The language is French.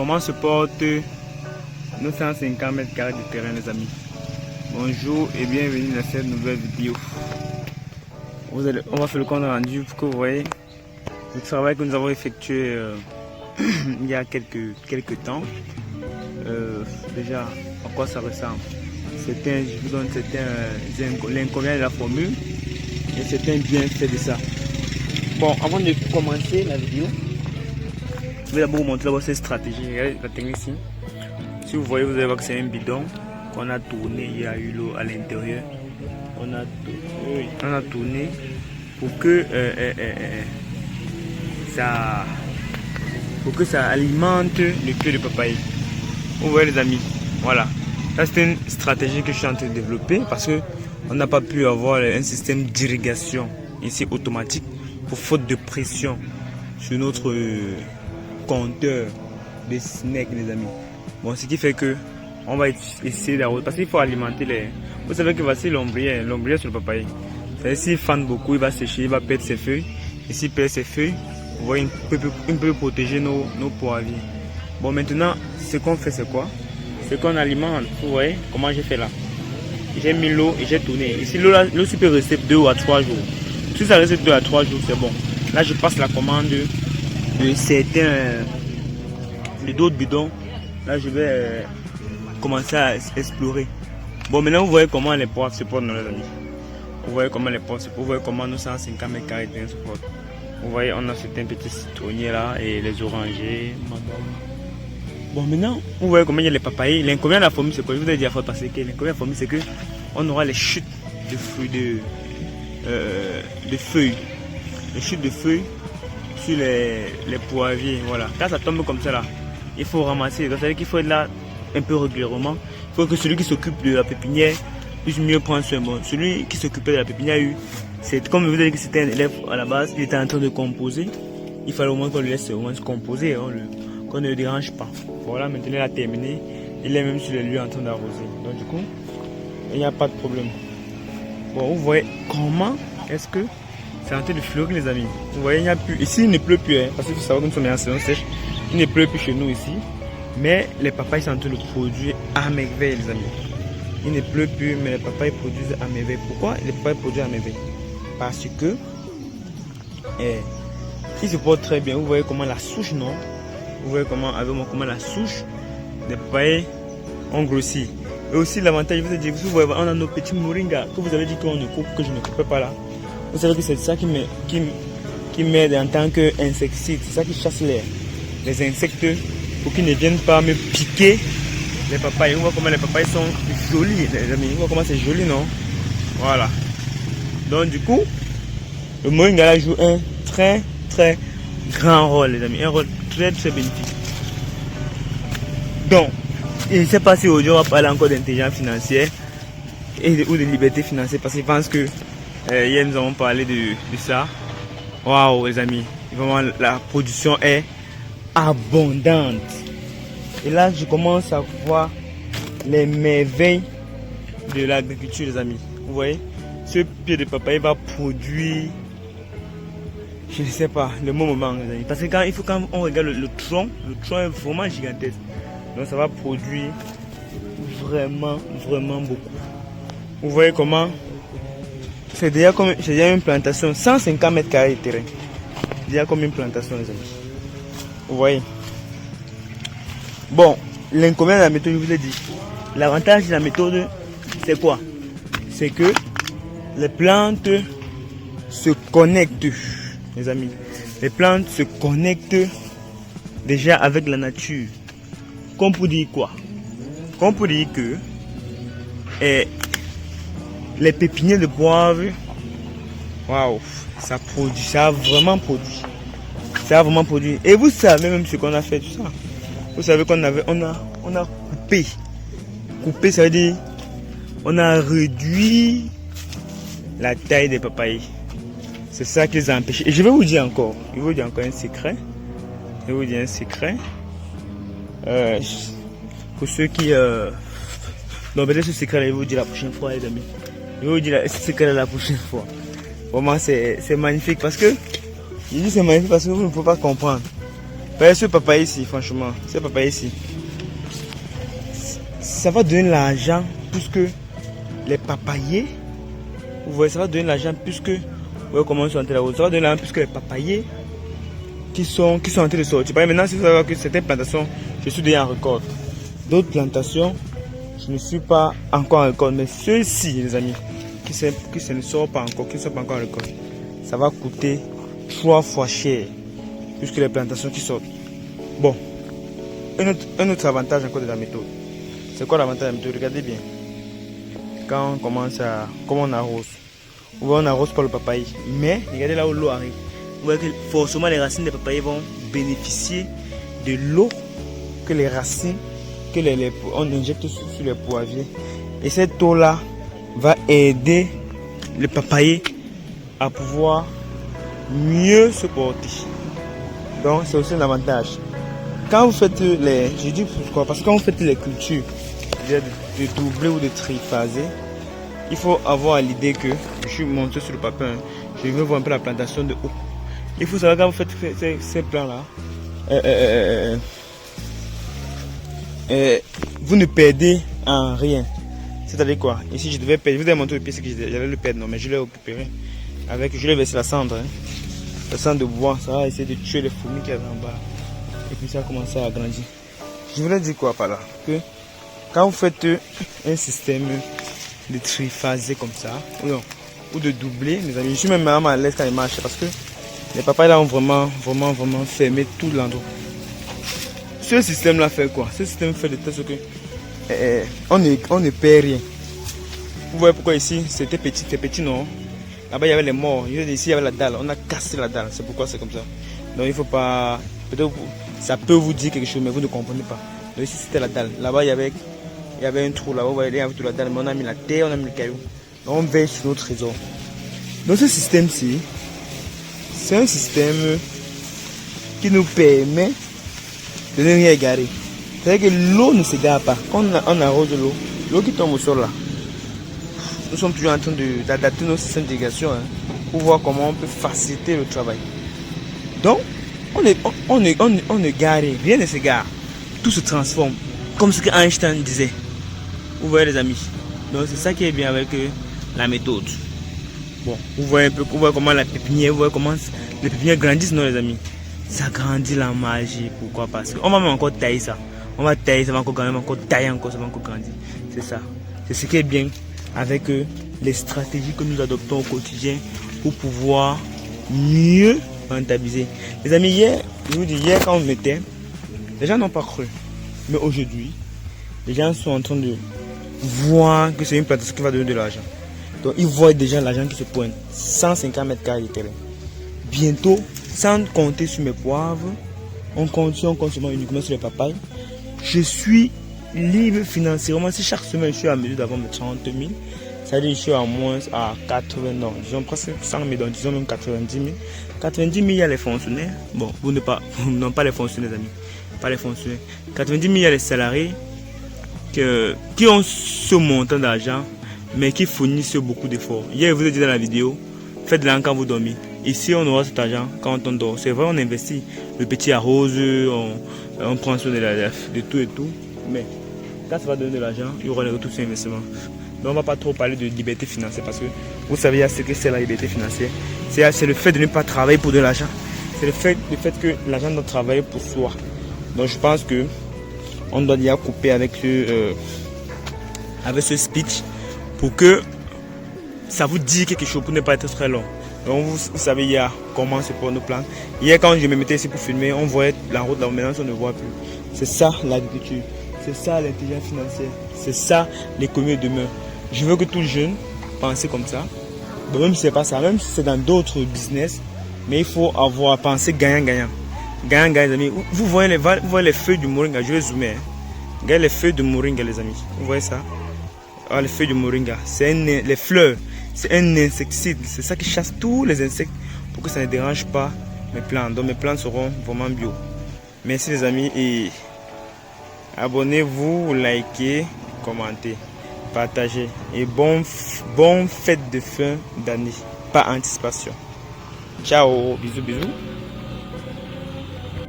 comment se porte nos 150 mètres carrés de terrain, les amis. Bonjour et bienvenue dans cette nouvelle vidéo. On va faire le compte rendu pour que vous voyez le travail que nous avons effectué il y a quelques temps. Déjà, à quoi ça ressemble? Je vous donne l'inconvénient de la formule et certains bienfaits de ça. Bon, avant de commencer la vidéo, je vais d'abord vous montrer cette stratégie. Regardez la technique ici. Si vous voyez, vous allez voir que c'est un bidon qu'on a tourné. Il y a eu l'eau à l'intérieur. On a tourné pour que ça alimente le pied de papaye. Vous voyez les amis, voilà. Ça c'est une stratégie que je suis en train de développer parce que on n'a pas pu avoir un système d'irrigation ici automatique pour faute de pression sur notre compteur de snack, les amis. Bon, ce qui fait que on va essayer d'arroser parce qu'il faut alimenter les. Vous savez que voici l'ombrière sur le papaye. S'il fane beaucoup, il va sécher, il va perdre ses feuilles. Et s'il perd ses feuilles, vous voyez, il peut protéger nos poivriers. Bon, maintenant, ce qu'on fait, c'est quoi? C'est qu'on alimente. Vous voyez comment j'ai fait là? J'ai mis l'eau et j'ai tourné. Ici, l'eau peut rester 2 à 3 jours. Si ça reste 2 à 3 jours, c'est bon. Là, je passe la commande de certains, d'autres bidons. Là, je vais commencer à explorer. Bon, maintenant, vous voyez comment les poivres se portent, les amis. Vous voyez comment les poivres se portent. Vous voyez comment nos 150 mètres carrés se portent. Vous voyez, on a certains petits citronniers là et les orangers. Bon, maintenant, vous voyez comment il y a les papayers. L'inconvénient de la formule, c'est quoi? Je vous ai dit à fois passé que l'inconvénient de la formule, c'est que on aura les chutes de fruits de feuilles. Les chutes de feuilles sur les poivriers. Voilà. Quand ça tombe comme ça là, il faut ramasser. Donc, ça veut dire qu'il faut être là un peu régulièrement. Il faut que celui qui s'occupe de la pépinière puisse mieux prendre soin. Bon, celui qui s'occupait de la pépinière, c'est comme je vous ai dit que c'était un élève à la base, il était en train de composer. Il fallait au moins qu'on le laisse au moins se composer, qu'on ne le dérange pas. Voilà, maintenant il a terminé. Il est même sur le lieu en train d'arroser. Donc du coup, il n'y a pas de problème. Bon, vous voyez comment est-ce que c'est en train de fleurir, les amis. Vous voyez, il n'y a plus. Ici, il ne pleut plus, parce que vous savez que nous sommes en saison sèche. Il ne pleut plus chez nous ici. Mais les papayes sont en train de produire à merveille, les amis. Il ne pleut plus, mais les papayes produisent à merveille. Pourquoi les papayes produisent à merveille? Parce que ils se portent très bien. Vous voyez comment la souche, non? Vous voyez comment la souche des papayes ont grossi. Et aussi l'avantage, je vous ai dit, vous voyez, on a nos petits moringa que vous avez dit qu'on ne coupe, que je ne coupais pas là. Vous savez que c'est ça qui m'aide en tant qu'insecticide. C'est ça qui chasse les insectes pour qu'ils ne viennent pas me piquer les papayes. Vous voyez comment les papayes sont jolies, les amis. Vous voyez comment c'est joli, non? Voilà. Donc du coup, le moringa là joue un très très grand rôle, les amis. Un rôle très très bénéfique. Donc, je ne sais pas si aujourd'hui on va parler encore d'intelligence financière ou de liberté financière parce que je pense que hier nous avons parlé de ça. Waouh, les amis. Vraiment, la production est abondante. Et là, je commence à voir les merveilles de l'agriculture, les amis. Vous voyez, ce pied de papaye va produire, je ne sais pas, le bon moment, les amis. Parce que quand on regarde le tronc est vraiment gigantesque. Donc ça va produire vraiment beaucoup. Vous voyez comment c'est déjà une plantation, 150 mètres carrés de terrain. Déjà comme une plantation, les amis. Vous voyez. Bon, l'inconvénient de la méthode, je vous ai dit. L'avantage de la méthode, c'est quoi? C'est que les plantes se connectent, les amis. Les plantes se connectent déjà avec la nature. Comme pour dire quoi? Comme pour dire que les pépiniers de poivre, waouh, ça produit, ça a vraiment produit. Ça a vraiment produit. Et vous savez même ce qu'on a fait, tout ça. Vous savez qu'on a coupé. Coupé, ça veut dire on a réduit la taille des papayes. C'est ça qui les a empêchés. Et je vais vous dire encore un secret. Je vais vous dire un secret. Pour ceux qui donc peut-être ce secret là, je vais vous dire la prochaine fois, les amis. Je vais vous dire ce secret là la prochaine fois. Vraiment c'est magnifique parce que je dis c'est magnifique parce que vous ne pouvez pas comprendre. Voyez ce papaye ici, franchement, ce papaye ici, ça va donner l'argent puisque les papayers, vous voyez, ça va donner l'argent puisque, vous voyez comment ils sont en train de la ça va donner l'argent puisque les papayers qui sont en train de sortir. Maintenant, si vous savez que certaines plantations, je suis déjà en récolte. D'autres plantations, je ne suis pas encore en récolte. Mais ceux-ci, les amis, qui ne sortent pas encore, qui ne sont pas encore en récolte, ça va coûter 3 fois cher puisque les plantations qui sortent. Bon, un autre avantage encore de la méthode. C'est quoi l'avantage de la méthode? Regardez bien. Quand on commence à... Comment on arrose? On arrose pas le papaye. Mais, regardez là où l'eau arrive. Vous voyez que forcément les racines des papayers vont bénéficier de l'eau que les racines, on injecte sur les poivriers. Et cette eau-là va aider le papayer à pouvoir mieux se porter. Donc c'est aussi un avantage. Quand vous faites les... Je dis pourquoi? Parce que quand vous faites les cultures de doubler ou de triphaser, il faut avoir l'idée que, je suis monté sur le papier, hein, je veux voir un peu la plantation de haut. Il faut savoir quand vous faites ces plans-là, vous ne perdez en rien. C'est-à-dire quoi? Ici je devais perdre, je vous ai montré le pied, c'est que j'allais le perdre, non, mais je l'ai récupéré. Je l'ai versé la cendre, hein. La cendre de bois, ça va essayer de tuer les fourmis qui y avait en bas. Et puis ça a commencé à grandir. Je voulais dire quoi par là? Que quand vous faites un système de triphaser comme ça, ou de doubler, mes amis, je suis même à l'aise quand il marche parce que les papayes là ont vraiment fermé tout l'endroit. Ce système là fait quoi? Ce système fait de telle sorte que on ne perd rien. Vous voyez pourquoi ici c'était petit non? Là-bas il y avait les morts, ici il y avait la dalle, on a cassé la dalle, c'est pourquoi c'est comme ça. Donc il faut pas, peut-être ça peut vous dire quelque chose mais vous ne comprenez pas. Donc ici c'était la dalle, là-bas il y avait un trou là-bas, vous voyez, il y avait toute la dalle, mais on a mis la terre, on a mis le caillou. Donc on veille sur notre trésor. Donc ce système-ci, c'est un système qui nous permet de ne rien égarer. C'est-à-dire que l'eau ne s'égare pas. Quand on arrose l'eau qui tombe au sol là, nous sommes toujours en train d'adapter nos systèmes d'irrigation pour voir comment on peut faciliter le travail. Donc, on ne gare, rien ne s'égare. Tout se transforme, comme ce que Einstein disait. Vous voyez les amis. Donc c'est ça qui est bien avec la méthode. Bon, vous voyez un peu, vous voyez comment la pépinière, vous voyez comment les pépinières grandissent, non les amis. Ça grandit la magie, pourquoi? Parce qu'on va même encore tailler ça. On va tailler, ça va encore grandir, on va encore tailler encore, ça va encore grandir. C'est ça. C'est ce qui est bien avec les stratégies que nous adoptons au quotidien pour pouvoir mieux rentabiliser. Les amis, hier, je vous dis, hier quand on mettait, les gens n'ont pas cru. Mais aujourd'hui, les gens sont en train de voir que c'est une plantation qui va donner de l'argent. Donc ils voient déjà l'argent qui se pointe. 150 mètres carrés de terrain. Bientôt, sans compter sur mes poivres, on compte uniquement sur les papayes. Je suis libre financièrement. Si chaque semaine je suis à mesure d'avoir mes 30 000, ça veut dire que je suis à moins à 80, non, disons presque 100 000, donc disons même 90 000. 90 000, il y a les fonctionnaires. Bon, vous n'avez pas les fonctionnaires, amis. Pas les fonctionnaires. 90 000, il y a les salariés qui ont ce montant d'argent, mais qui fournissent beaucoup d'efforts. Hier, je vous ai dit dans la vidéo, faites de l'argent quand vous dormez. Ici, on aura cet argent quand on dort. C'est vrai, on investit. Le petit arrose, on prend soin de tout et tout. Mais quand ça va donner de l'argent, il y aura les retours sur investissement. Donc, on ne va pas trop parler de liberté financière parce que vous savez ce que c'est la liberté financière. C'est le fait de ne pas travailler pour de l'argent. C'est le fait que l'argent doit travailler pour soi. Donc, je pense que on doit déjà couper avec ce speech pour que ça vous dise quelque chose pour ne pas être très long. Donc vous savez hier comment c'est pour nos plans. Hier quand je me mettais ici pour filmer, on voyait la route là, maintenant on ne voit plus. C'est ça l'agriculture, c'est ça l'intelligence financière, c'est ça l'économie de demain. Je veux que tout jeune pense comme ça. Donc même si c'est pas ça, même si c'est dans d'autres business, mais il faut avoir pensé gagnant-gagnant. Gagnant-gagnant les amis. Vous voyez les feuilles du moringa, je vais zoomer. Regardez les feuilles de moringa les amis. Vous voyez ça? Ah, les feuilles de moringa, c'est les fleurs. C'est un insecticide, c'est ça qui chasse tous les insectes pour que ça ne dérange pas mes plantes. Donc mes plantes seront vraiment bio. Merci les amis et abonnez-vous, likez, commentez, partagez et bon fête de fin d'année par anticipation. Ciao, bisous bisous.